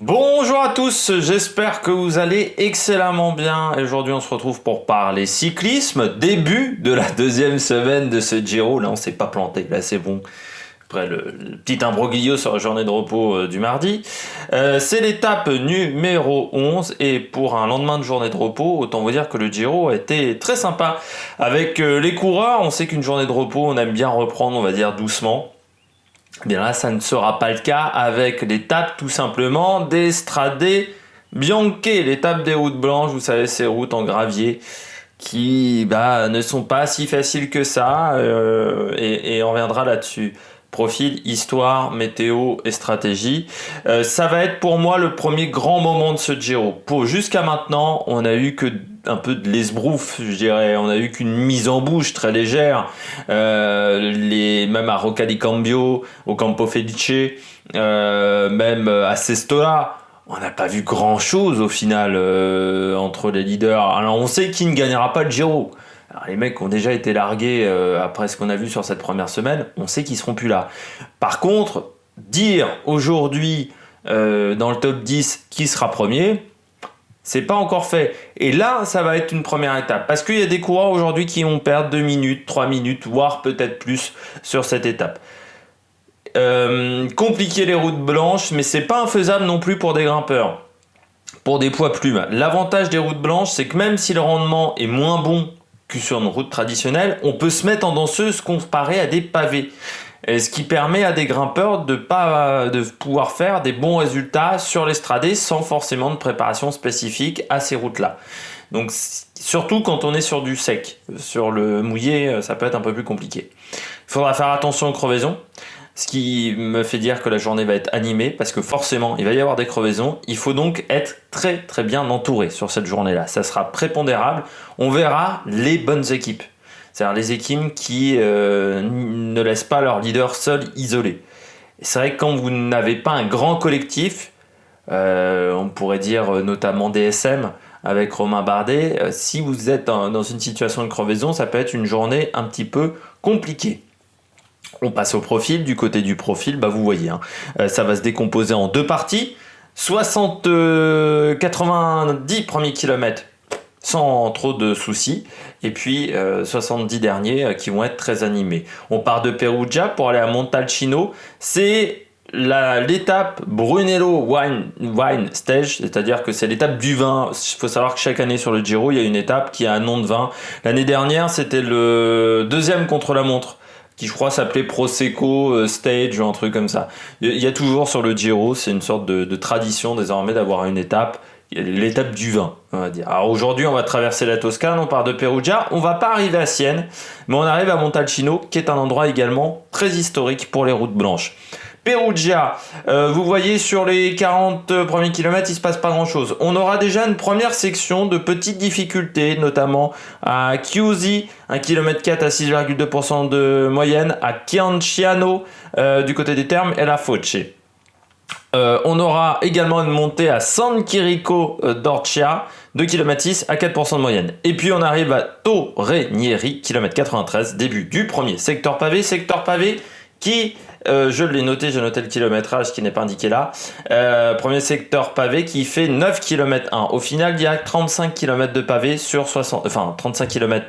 Bonjour à tous, j'espère que vous allez excellemment bien. Et aujourd'hui, on se retrouve pour parler cyclisme, début de la deuxième semaine de ce Giro. Là, on s'est pas planté, là c'est bon. Après le petit imbroglio sur la journée de repos du mardi. C'est l'étape numéro 11 et pour un lendemain de journée de repos, autant vous dire que le Giro a été très sympa. Avec les coureurs, on sait qu'une journée de repos, on aime bien reprendre, on va dire doucement. Bien là, ça ne sera pas le cas avec l'étape tout simplement des Strade Bianche, l'étape des routes blanches, vous savez, ces routes en gravier qui ne sont pas si faciles que ça et on reviendra là-dessus. Profil, histoire, météo et stratégie. Ça va être pour moi le premier grand moment de ce Giro. Jusqu'à maintenant, on a eu que un peu de l'esbrouf, je dirais. On a eu qu'une mise en bouche très légère. Même à Rocca di Cambio, au Campo Felice, même à Sestola, on n'a pas vu grand-chose au final entre les leaders. Alors on sait qui ne gagnera pas le Giro. Alors, les mecs ont déjà été largués après ce qu'on a vu sur cette première semaine, on sait qu'ils seront plus là. Par contre, dire aujourd'hui dans le top 10 qui sera premier, c'est pas encore fait. Et là, ça va être une première étape. Parce qu'il y a des coureurs aujourd'hui qui vont perdre 2 minutes, 3 minutes, voire peut-être plus sur cette étape. Compliquer les routes blanches, mais c'est pas infaisable non plus pour des grimpeurs, pour des poids plumes. L'avantage des routes blanches, c'est que même si le rendement est moins bon que sur une route traditionnelle, on peut se mettre en danseuse comparé à des pavés. Et ce qui permet à des grimpeurs de pouvoir faire des bons résultats sur l'estrade sans forcément de préparation spécifique à ces routes-là. Donc surtout quand on est sur du sec. Sur le mouillé, ça peut être un peu plus compliqué. Il faudra faire attention aux crevaisons. Ce qui me fait dire que la journée va être animée parce que forcément il va y avoir des crevaisons. Il faut donc être très très bien entouré sur cette journée-là. Ça sera prépondérable. On verra les bonnes équipes. C'est-à-dire les équipes qui ne laissent pas leur leader seul, isolé. Et c'est vrai que quand vous n'avez pas un grand collectif, on pourrait dire notamment DSM avec Romain Bardet, si vous êtes dans une situation de crevaison, ça peut être une journée un petit peu compliquée. On passe au profil. Du côté du profil, vous voyez, ça va se décomposer en deux parties. 90 premiers kilomètres sans trop de soucis. Et puis 70 derniers qui vont être très animés. On part de Perugia pour aller à Montalcino. C'est l'étape Brunello Wine Stage, c'est-à-dire que c'est l'étape du vin. Il faut savoir que chaque année sur le Giro, il y a une étape qui a un nom de vin. L'année dernière, c'était le deuxième contre-la-montre, qui je crois s'appelait Prosecco Stage ou un truc comme ça. Il y a toujours sur le Giro, c'est une sorte de tradition désormais d'avoir une étape, l'étape du vin, on va dire. Alors aujourd'hui, on va traverser la Toscane, on part de Perugia, on va pas arriver à Sienne, mais on arrive à Montalcino, qui est un endroit également très historique pour les routes blanches. Perugia, vous voyez sur les 40 premiers kilomètres, il se passe pas grand chose. On aura déjà une première section de petites difficultés, notamment à Chiusi, 1 km 4 à 6,2% de moyenne, à Cianciano du côté des Termes et la Foce. On aura également une montée à San Chirico d'Orcia, 2 km 6 à 4% de moyenne. Et puis on arrive à Torrenieri, km 93, début du premier secteur pavé qui, je l'ai noté, j'ai noté le kilométrage qui n'est pas indiqué là. Premier secteur pavé qui fait 9 km 1. Au final, il y a 35 km de pavé sur 35 km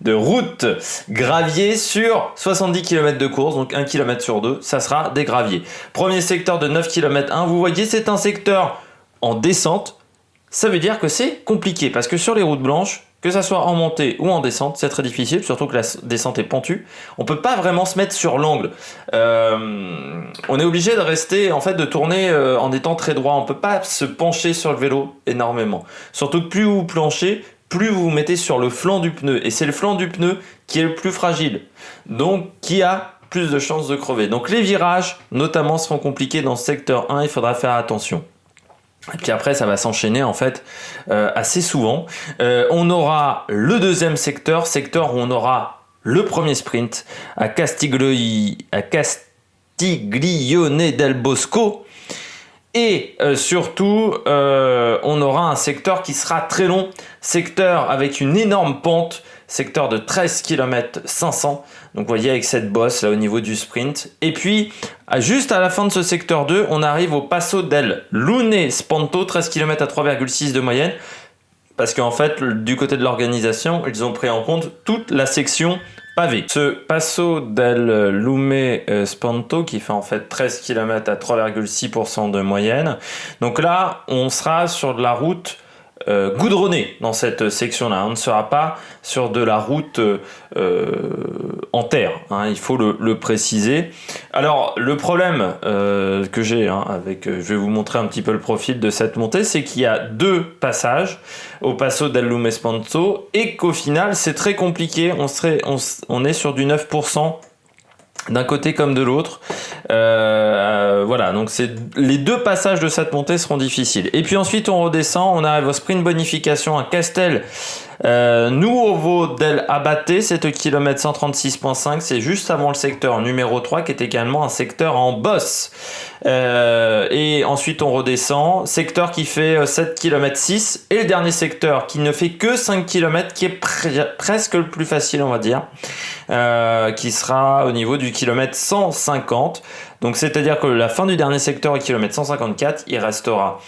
de route gravier sur 70 km de course, donc 1 km sur 2, ça sera des graviers. Premier secteur de 9 km 1, vous voyez, c'est un secteur en descente. Ça veut dire que c'est compliqué parce que sur les routes blanches, que ça soit en montée ou en descente, c'est très difficile, surtout que la descente est pentue. On peut pas vraiment se mettre sur l'angle. On est obligé de rester, en fait, de tourner en étant très droit. On peut pas se pencher sur le vélo énormément. Surtout que plus vous planchez, plus vous vous mettez sur le flanc du pneu. Et c'est le flanc du pneu qui est le plus fragile. Donc, qui a plus de chances de crever. Donc, les virages, notamment, seront compliqués dans ce secteur 1. Il faudra faire attention. Et puis après, ça va s'enchaîner en fait assez souvent. On aura le deuxième secteur où on aura le premier sprint à Castiglione del Bosco. Et surtout, on aura un secteur qui sera très long, secteur avec une énorme pente, secteur de 13 km 500. Donc vous voyez avec cette bosse là au niveau du sprint. Et puis, juste à la fin de ce secteur 2, on arrive au Passo del Lune Spanto, 13 km à 3,6 de moyenne. Parce qu'en fait, du côté de l'organisation, ils ont pris en compte toute la section pavée. Ce Passo del Lume Spanto qui fait en fait 13 km à 3,6% de moyenne. Donc là, on sera sur de la route goudronnée dans cette section-là. On ne sera pas sur de la route en terre, hein, il faut le préciser. Alors, le problème que j'ai avec, je vais vous montrer un petit peu le profil de cette montée, c'est qu'il y a 2 passages au Passo del Lume Spanto et qu'au final, c'est très compliqué. On est sur du 9%. D'un côté comme de l'autre. Voilà, donc les 2 passages de cette montée seront difficiles. Et puis ensuite, on redescend, on arrive au sprint bonification à Castel Nuovo del Abate, 7 km 136,5. C'est juste avant le secteur numéro 3, qui est également un secteur en bosse. Et ensuite, on redescend. Secteur qui fait 7 km 6. Et le dernier secteur qui ne fait que 5 km, qui est presque le plus facile, on va dire. Qui sera au niveau du kilomètre 150. Donc c'est-à-dire que la fin du dernier secteur au kilomètre 154, il restera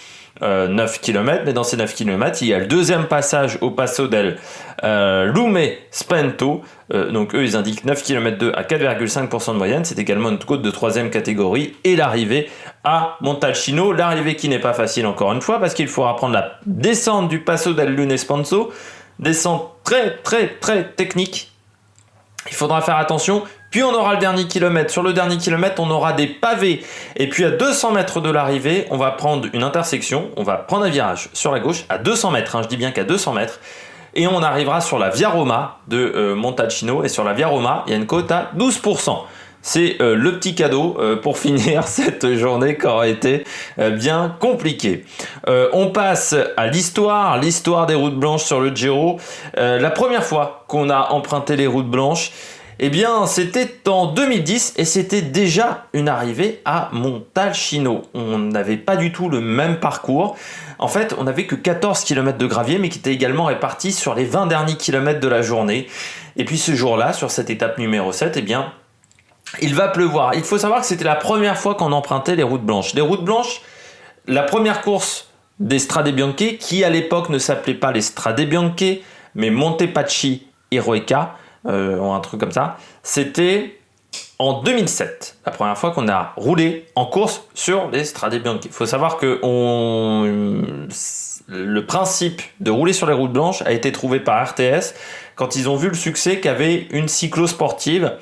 9 km, mais dans ces 9 km, il y a le deuxième passage au Passo del Lume Spanto. Donc eux, ils indiquent 9 km 2 à 4,5% de moyenne. C'est également une côte de 3e catégorie. Et l'arrivée à Montalcino. L'arrivée qui n'est pas facile encore une fois, parce qu'il faudra prendre la descente du Passo del Lume Spanto. Descente très très très technique. Il faudra faire attention. Puis on aura le dernier kilomètre. Sur le dernier kilomètre, on aura des pavés. Et puis à 200 mètres de l'arrivée, on va prendre une intersection. On va prendre un virage sur la gauche à 200 mètres. Je dis bien qu'à 200 mètres. Et on arrivera sur la Via Roma de Montalcino. Et sur la Via Roma, il y a une cote à 12%. C'est le petit cadeau pour finir cette journée qui aura été bien compliquée. On passe à l'histoire des routes blanches sur le Giro. La première fois qu'on a emprunté les routes blanches, eh bien, c'était en 2010 et c'était déjà une arrivée à Montalcino. On n'avait pas du tout le même parcours. En fait, on n'avait que 14 km de gravier, mais qui était également réparti sur les 20 derniers kilomètres de la journée. Et puis ce jour-là, sur cette étape numéro 7, eh bien, il va pleuvoir. Il faut savoir que c'était la première fois qu'on empruntait les routes blanches. Les routes blanches, la première course des Strade Bianche, qui à l'époque ne s'appelait pas les Strade Bianche, mais Montepaschi Eroica, un truc comme ça, c'était en 2007, la première fois qu'on a roulé en course sur les Strade Bianche. Il faut savoir que le principe de rouler sur les routes blanches a été trouvé par RTS quand ils ont vu le succès qu'avait une cyclo-sportive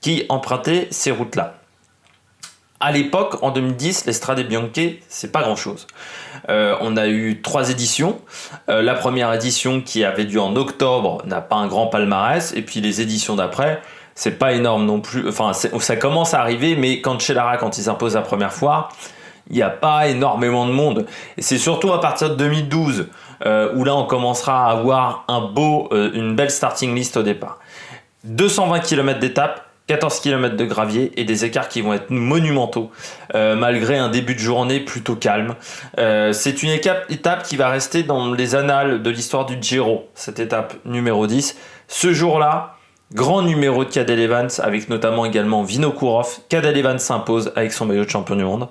qui empruntait ces routes-là. À l'époque, en 2010, les Strade Bianche, c'est pas grand-chose. On a eu 3 éditions. La première édition qui avait lieu en octobre n'a pas un grand palmarès. Et puis les éditions d'après, c'est pas énorme non plus. Enfin, ça commence à arriver, mais quand Cellara, quand ils imposent la première fois, il n'y a pas énormément de monde. Et c'est surtout à partir de 2012 où là, on commencera à avoir une belle starting list au départ. 220 km d'étape, 14 km de gravier et des écarts qui vont être monumentaux malgré un début de journée plutôt calme. C'est une étape qui va rester dans les annales de l'histoire du Giro, cette étape numéro 10. Ce jour-là, grand numéro de Cadel Evans avec notamment également Vinokourov. Cadel Evans s'impose avec son maillot de champion du monde.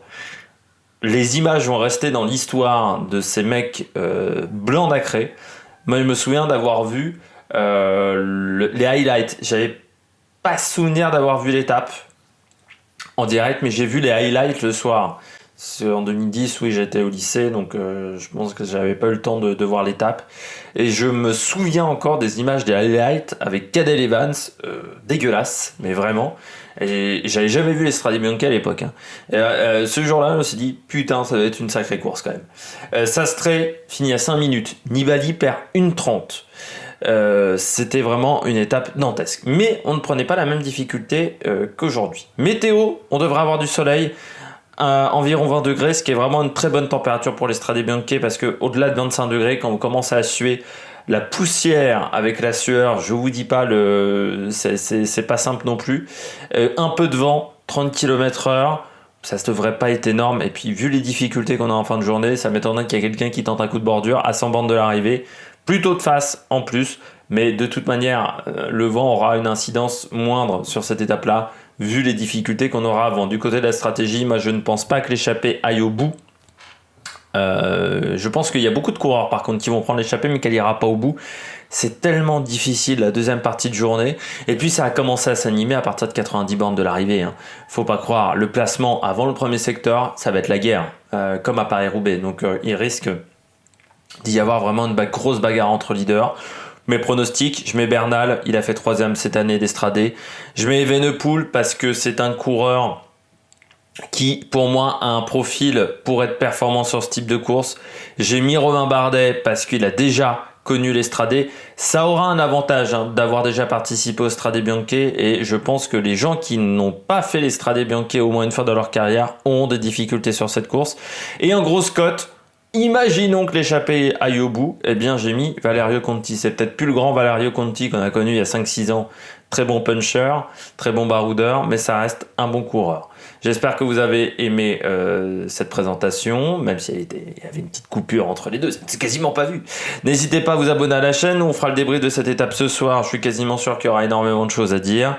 Les images vont rester dans l'histoire de ces mecs blancs nacrés. Moi, je me souviens d'avoir vu les highlights. J'avais pas souvenir d'avoir vu l'étape en direct, mais j'ai vu les highlights le soir. En 2010, oui, j'étais au lycée, donc je pense que j'avais pas eu le temps de voir l'étape. Et je me souviens encore des images des highlights avec Cadel Evans, dégueulasse, mais vraiment. Et j'avais jamais vu les Strade Bianche à l'époque. Et, ce jour-là, je me suis dit, putain, ça va être une sacrée course quand même. Sastre finit à 5 minutes. Nibali perd 1,30. C'était vraiment une étape dantesque. Mais on ne prenait pas la même difficulté qu'aujourd'hui. Météo, on devrait avoir du soleil. Environ 20 degrés, ce qui est vraiment une très bonne température pour les Strade Bianche, parce que au-delà de 25 degrés, quand vous commencez à suer, la poussière avec la sueur, je vous dis pas, c'est pas simple non plus. Un peu de vent, 30 km/h, ça ne devrait pas être énorme. Et puis, vu les difficultés qu'on a en fin de journée, ça m'étonnerait qu'il y ait quelqu'un qui tente un coup de bordure à 100 bornes de l'arrivée, plutôt de face en plus. Mais de toute manière, le vent aura une incidence moindre sur cette étape-là, vu les difficultés qu'on aura avant. Du côté de la stratégie, moi je ne pense pas que l'échappée aille au bout. Je pense qu'il y a beaucoup de coureurs par contre qui vont prendre l'échappée mais qu'elle ira pas au bout. C'est tellement difficile la deuxième partie de journée. Et puis ça a commencé à s'animer à partir de 90 bornes de l'arrivée. Faut pas croire, le placement avant le premier secteur, ça va être la guerre, comme à Paris-Roubaix. Donc il risque d'y avoir vraiment une grosse bagarre entre leaders. Mes pronostics, je mets Bernal, il a fait 3ème cette année d'Estradé. Je mets Evenepoel parce que c'est un coureur qui, pour moi, a un profil pour être performant sur ce type de course. J'ai mis Romain Bardet parce qu'il a déjà connu l'Estradé. Ça aura un avantage d'avoir déjà participé au Stradé Bianche et je pense que les gens qui n'ont pas fait l'Estradé Bianche au moins une fois dans leur carrière ont des difficultés sur cette course. Et en grosse cote, imaginons que l'échappée aille au bout, eh bien j'ai mis Valerio Conti. C'est peut-être plus le grand Valerio Conti qu'on a connu il y a 5-6 ans. Très bon puncher, très bon baroudeur, mais ça reste un bon coureur. J'espère que vous avez aimé cette présentation, même si il y avait une petite coupure entre les deux, c'est quasiment pas vu. N'hésitez pas à vous abonner à la chaîne, on fera le débrief de cette étape ce soir, je suis quasiment sûr qu'il y aura énormément de choses à dire.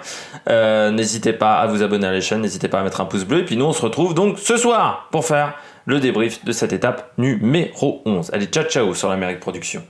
N'hésitez pas à vous abonner à la chaîne, n'hésitez pas à mettre un pouce bleu, et puis nous on se retrouve donc ce soir pour faire le débrief de cette étape numéro 11. Allez, ciao ciao sur l'Amérique Production.